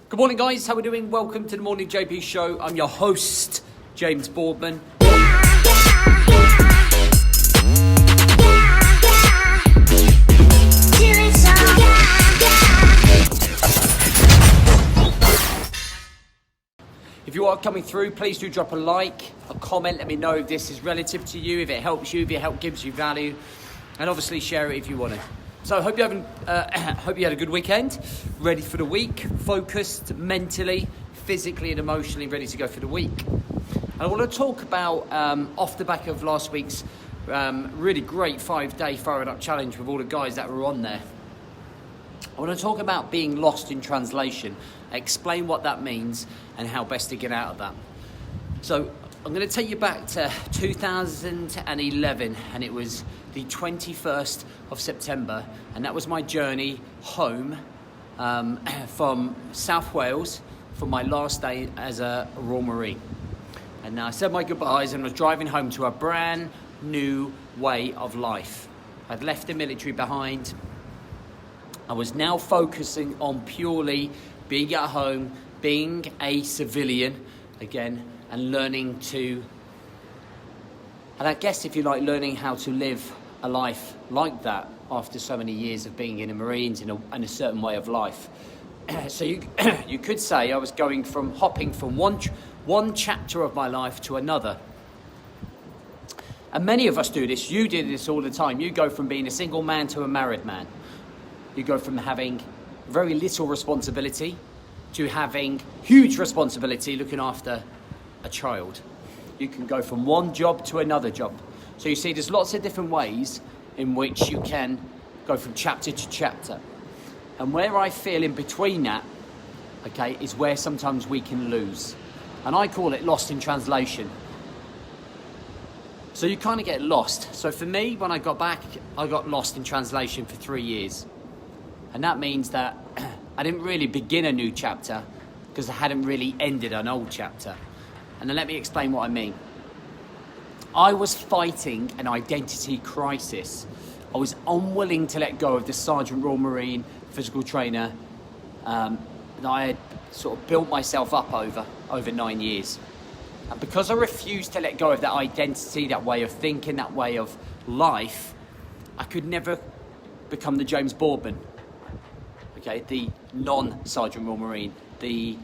Good morning, guys. How are we doing? Welcome to the Morning JP Show. I'm your host, James Boardman. If you are coming through, please do drop a like, a comment. Let me know if this is relative to you, if it helps you, if it gives you value, and obviously share it if you want to. So hope you had a good weekend, ready for the week, focused mentally, physically and emotionally ready to go for the week. And I want to talk about, off the back of last week's really great 5-day Fire It Up challenge with all the guys that were on there. I want to talk about being lost in translation, explain what that means and how best to get out of that. So I'm going to take you back to 2011, and it was the 21st of September, and that was my journey home from South Wales for my last day as a Royal Marine. And I said my goodbyes and was driving home to a brand new way of life. I'd left the military behind. I was now focusing on purely being at home, being a civilian again, and learning to, and I guess if you like, learning how to live a life like that after so many years of being in the Marines in a certain way of life. So you could say I was hopping from one chapter of my life to another. And many of us do this. You do this all the time. You go from being a single man to a married man. You go from having very little responsibility to having huge responsibility looking after a child. You can go from one job to another job. So you see there's lots of different ways in which you can go from chapter to chapter. And where I feel in between that, okay, is where sometimes we can lose. And I call it lost in translation. So you kind of get lost. So for me, when I got back, I got lost in translation for 3 years. And that means that I didn't really begin a new chapter because I hadn't really ended an old chapter. And then let me explain what I mean. I was fighting an identity crisis. I was unwilling to let go of the Sergeant Royal Marine physical trainer that I had sort of built myself up over 9 years. And because I refused to let go of that identity, that way of thinking, that way of life, I could never become the James Boardman. Okay, the non-Sergeant Royal Marine, the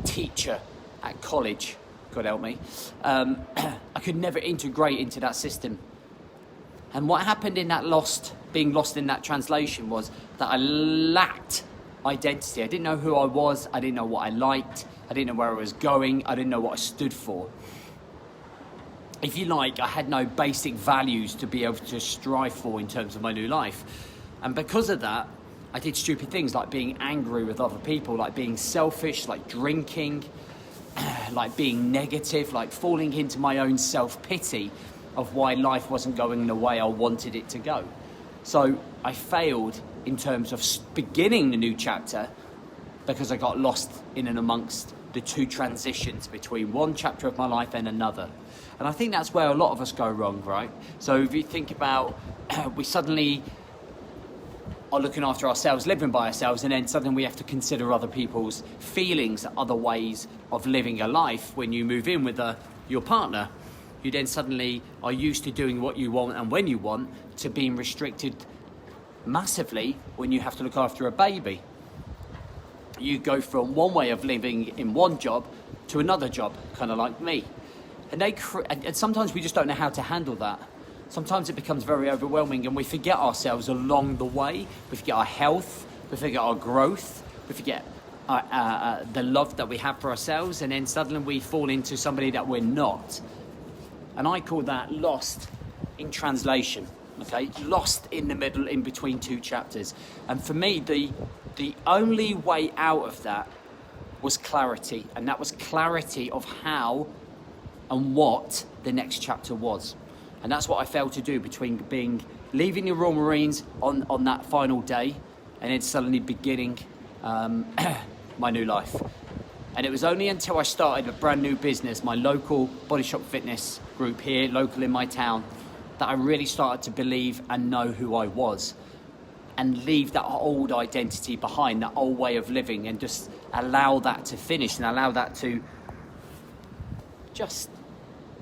teacher at college, God help me. I could never integrate into that system. And what happened in that being lost in that translation was that I lacked identity. I didn't know who I was. I didn't know what I liked. I didn't know where I was going. I didn't know what I stood for. If you like, I had no basic values to be able to strive for in terms of my new life. And because of that, I did stupid things like being angry with other people, like being selfish, like drinking, like being negative, like falling into my own self-pity of why life wasn't going the way I wanted it to go. So I failed in terms of beginning the new chapter because I got lost in and amongst the two transitions between one chapter of my life and another. And I think that's where a lot of us go wrong, right? So if you think about, we suddenly are looking after ourselves, living by ourselves, and then suddenly we have to consider other people's feelings, other ways of living a life. When you move in with your partner, you then suddenly are used to doing what you want and when you want, to being restricted massively when you have to look after a baby. You go from one way of living in one job to another job, kind of like me. And sometimes we just don't know how to handle that. Sometimes it becomes very overwhelming and we forget ourselves along the way. We forget our health, we forget our growth, we forget the love that we have for ourselves, and then suddenly we fall into somebody that we're not. And I call that lost in translation, okay? Lost in the middle, in between two chapters. And for me, the only way out of that was clarity, and that was clarity of how and what the next chapter was. And that's what I failed to do between leaving the Royal Marines on that final day and then suddenly beginning my new life. And it was only until I started a brand new business, my local Body Shop Fitness group here, local in my town, that I really started to believe and know who I was. and leave that old identity behind, that old way of living, and just allow that to finish and allow that to just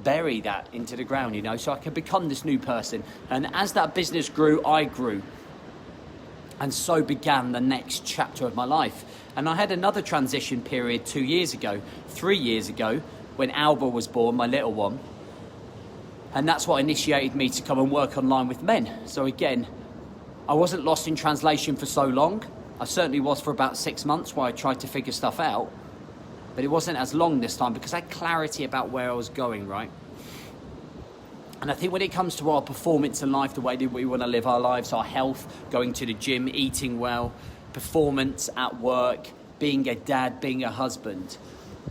bury that into the ground, so I could become this new person. And as that business grew, I grew. And so began the next chapter of my life. And I had another transition period 3 years ago, when Alba was born, my little one. And that's what initiated me to come and work online with men. So again, I wasn't lost in translation for so long. I certainly was for about 6 months while I tried to figure stuff out. But it wasn't as long this time because I had clarity about where I was going, right? And I think when it comes to our performance in life, the way that we want to live our lives, our health, going to the gym, eating well, performance at work, being a dad, being a husband,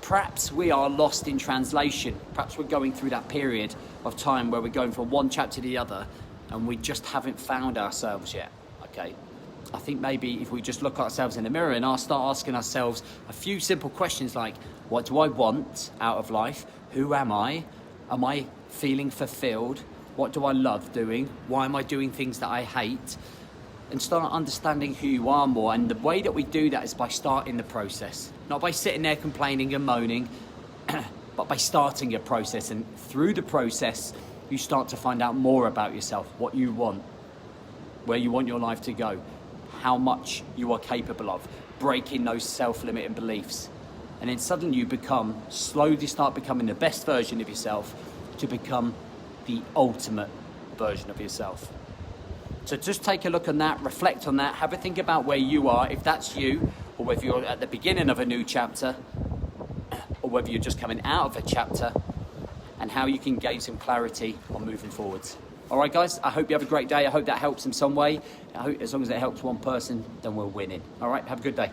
perhaps we are lost in translation. Perhaps we're going through that period of time where we're going from one chapter to the other and we just haven't found ourselves yet, okay? I think maybe if we just look at ourselves in the mirror and start asking ourselves a few simple questions like, what do I want out of life? Who am I? Am I feeling fulfilled? What do I love doing? Why am I doing things that I hate? And start understanding who you are more. And the way that we do that is by starting the process. Not by sitting there complaining and moaning, but by starting a process. And through the process, you start to find out more about yourself, what you want, where you want your life to go, how much you are capable of, breaking those self-limiting beliefs. And then suddenly you slowly start becoming the best version of yourself to become the ultimate version of yourself. So just take a look on that, reflect on that, have a think about where you are, if that's you, or whether you're at the beginning of a new chapter, or whether you're just coming out of a chapter, and how you can gain some clarity on moving forwards. All right, guys, I hope you have a great day. I hope that helps in some way. I hope as long as it helps one person, then we're winning. All right, have a good day.